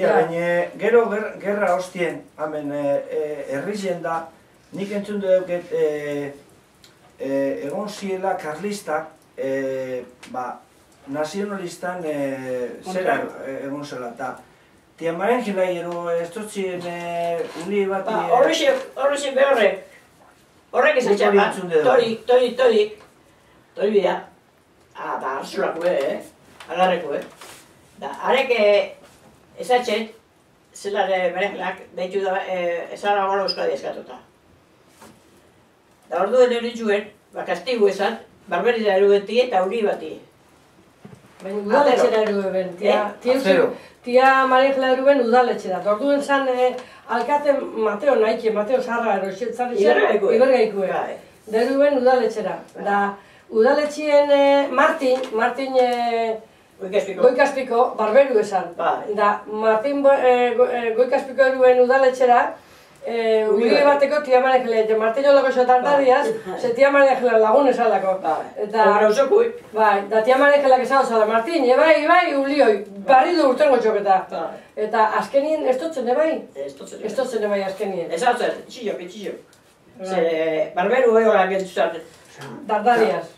baina gero gerra hostien, hemen herrizien da, nik entzun duket egon ziela karlistak, nazionalistan zera egon zela, eta Tiamaren gila gero ez dutzien uli bat... Horrexi horrek ez etxapa, torik bida, eta arzulako agarreko, da, arek ezatxet, zelare bereklak, daitu da, ezara gara Euskadi eskatuta. Da, orduen eritxuen, kastigu ezan, barberira erugeti eta uri bati. Baina udaletxera eruen, tia Mariangela eruen udaletxera. Orduen zan, alkate Mateo naike, Mateo Sarra erosetzan Ibergaikue. Da eruen udaletxera. Da, udaletxien Martin Goikaspiko barberu esan. Da, Martin Goikaspiko eruen udaletxera, uli bateko tia Mariangela, eta Martin olako xotantadiaz, ze tia Mariangela lagun esalako. Da, tia Mariangela esan zala, Martin, bai, ulioi, barri du urtengo txoketa. Eta azkenien ez dutzen, bai? Ez dutzen, bai, azkenien. Ez hau zer, txillok. Barberu egola gentzuzat. Dardariaz.